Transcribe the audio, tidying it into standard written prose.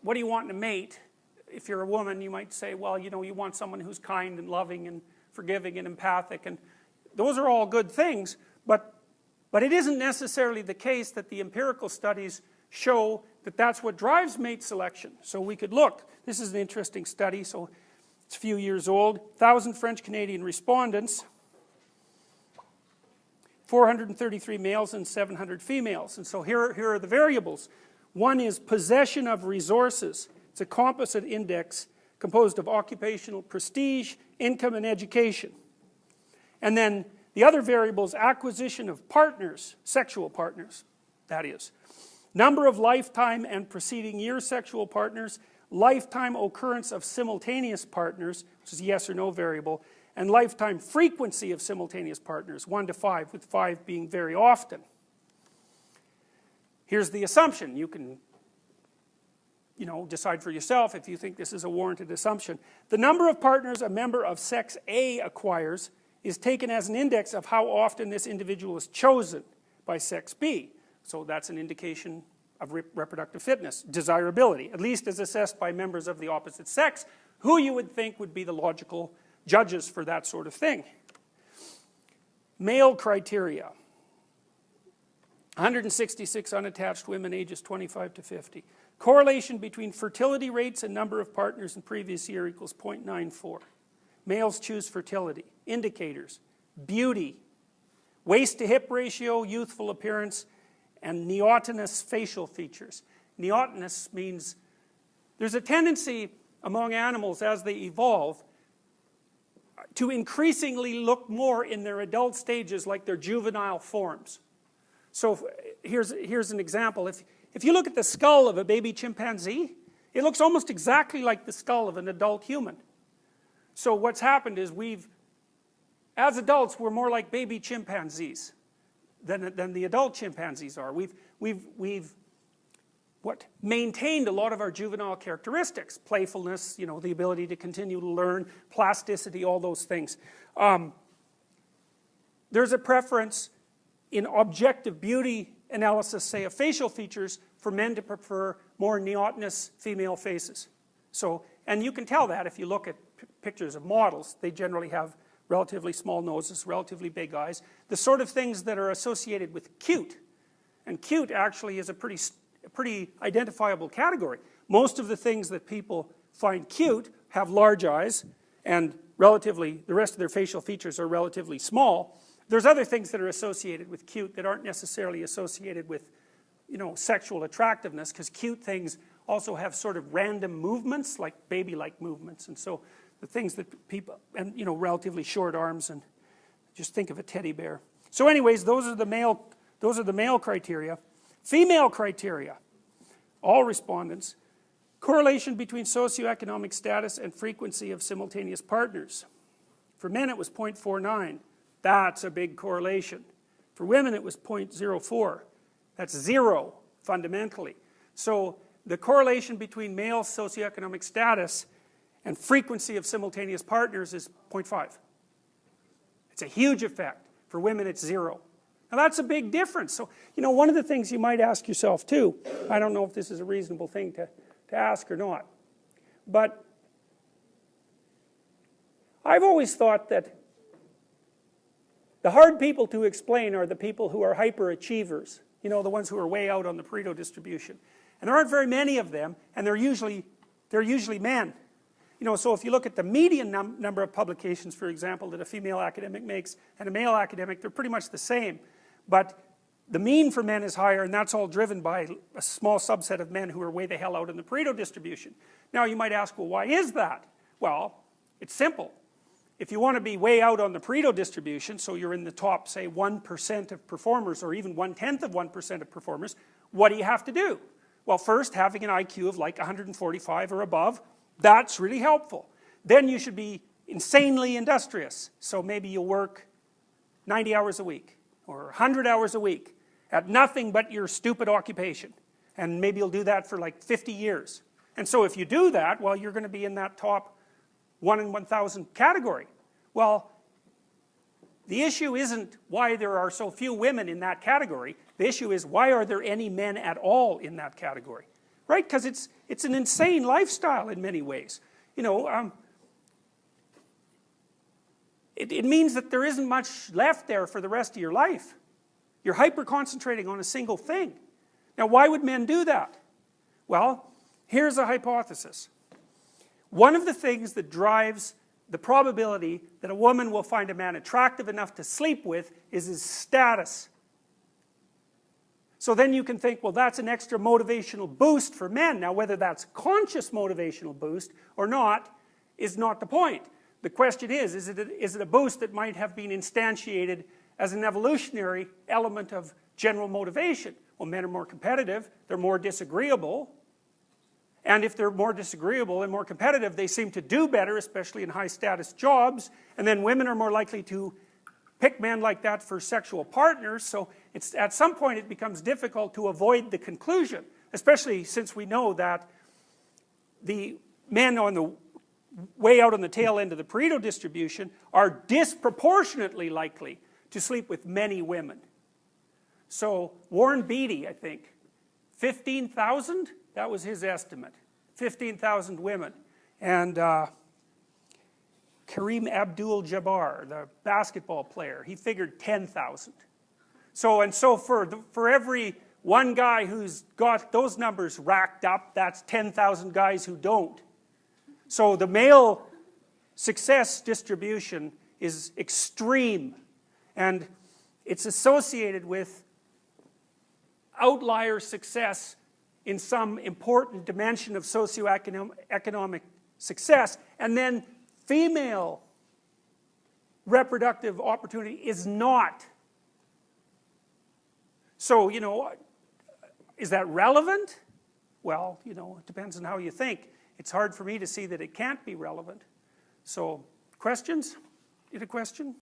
what do you want in a mate? If you're a woman, you might say, well, you know, you want someone who's kind and loving and forgiving and empathic, and those are all good things, but it isn't necessarily the case that the empirical studies show that that's what drives mate selection. So we could look, this is an interesting study, so it's a few years old, 1,000 French-Canadian respondents, 433 males and 700 females, and so here are the variables. One is possession of resources. It's a composite index composed of occupational prestige, income, and education. And then the other variable is acquisition of partners, sexual partners, that is. Number of lifetime and preceding year sexual partners, lifetime occurrence of simultaneous partners, which is a yes or no variable, and lifetime frequency of simultaneous partners, 1 to 5, with 5 being very often. Here's the assumption. You can, you know, decide for yourself if you think this is a warranted assumption. The number of partners a member of sex A acquires is taken as an index of how often this individual is chosen by sex B. So that's an indication of reproductive fitness, desirability, at least as assessed by members of the opposite sex, who you would think would be the logical judges for that sort of thing. Male criteria. 166 unattached women ages 25 to 50. Correlation between fertility rates and number of partners in previous year equals 0.94. Males choose fertility. Indicators: beauty, waist to hip ratio, youthful appearance, and neotenous facial features. Neotenous means there's a tendency among animals as they evolve to increasingly look more in their adult stages like their juvenile forms. So here's an example. If you look at the skull of a baby chimpanzee, it looks almost exactly like the skull of an adult human. So what's happened is as adults, we're more like baby chimpanzees than the adult chimpanzees are. We've maintained a lot of our juvenile characteristics, playfulness, you know, the ability to continue to learn, plasticity, all those things. There's a preference in objective beauty analysis, say of facial features, for men to prefer more neotenous female faces. So, and you can tell that if you look at pictures of models. They generally have relatively small noses, relatively big eyes, the sort of things that are associated with cute. And cute actually is a pretty identifiable category. Most of the things that people find cute have large eyes, and the rest of their facial features are relatively small. There's other things that are associated with cute that aren't necessarily associated with, you know, sexual attractiveness, because cute things also have sort of random movements, like baby-like movements, and so the things that people, and you know, relatively short arms, and just think of a teddy bear. So anyways, those are the male criteria. Female criteria, all respondents, correlation between socioeconomic status and frequency of simultaneous partners. For men it was 0.49. That's a big correlation. For women it was 0.04. That's zero, fundamentally. So the correlation between male socioeconomic status and frequency of simultaneous partners is 0.5. It's a huge effect. For women it's zero. Now that's a big difference. So, you know, one of the things you might ask yourself too, I don't know if this is a reasonable thing to ask or not, but I've always thought that the hard people to explain are the people who are hyperachievers, you know, the ones who are way out on the Pareto distribution. And there aren't very many of them, and they're usually men. You know, so if you look at the median number of publications, for example, that a female academic makes and a male academic, they're pretty much the same. But the mean for men is higher, and that's all driven by a small subset of men who are way the hell out in the Pareto distribution. Now you might ask, well, why is that? Well, it's simple. If you want to be way out on the Pareto distribution, so you're in the top, say, 1% of performers, or even 1/10 of 1% of performers, what do you have to do? Well, first, having an IQ of like 145 or above, that's really helpful. Then you should be insanely industrious. So maybe you'll work 90 hours a week, or 100 hours a week, at nothing but your stupid occupation. And maybe you'll do that for like 50 years. And so if you do that, well, you're going to be in that top 1 in 1,000 category. Well, the issue isn't why there are so few women in that category. The issue is, why are there any men at all in that category? right? Because it's an insane lifestyle in many ways. You know, it means that there isn't much left there for the rest of your life. You're hyper-concentrating on a single thing. Now, why would men do that? Well, here's a hypothesis. One of the things that drives the probability that a woman will find a man attractive enough to sleep with is his status. So then you can think, well, that's an extra motivational boost for men. Now, whether that's conscious motivational boost or not is not the point. The question is it a boost that might have been instantiated as an evolutionary element of general motivation? Well, men are more competitive, they're more disagreeable, and if they're more disagreeable and more competitive, they seem to do better, especially in high-status jobs, and then women are more likely to pick men like that for sexual partners, so at some point it becomes difficult to avoid the conclusion, especially since we know that the men on the way out on the tail end of the Pareto distribution are disproportionately likely to sleep with many women. So Warren Beatty, I think, 15,000, that was his estimate, 15,000 women. And Kareem Abdul-Jabbar, the basketball player, he figured 10,000. So for every one guy who's got those numbers racked up, that's 10,000 guys who don't. So the male success distribution is extreme, and it's associated with outlier success in some important dimension of socioeconomic success, and then female reproductive opportunity is not. So, you know, is that relevant? Well, you know, it depends on how you think. It's hard for me to see that it can't be relevant. So, questions? You had a question?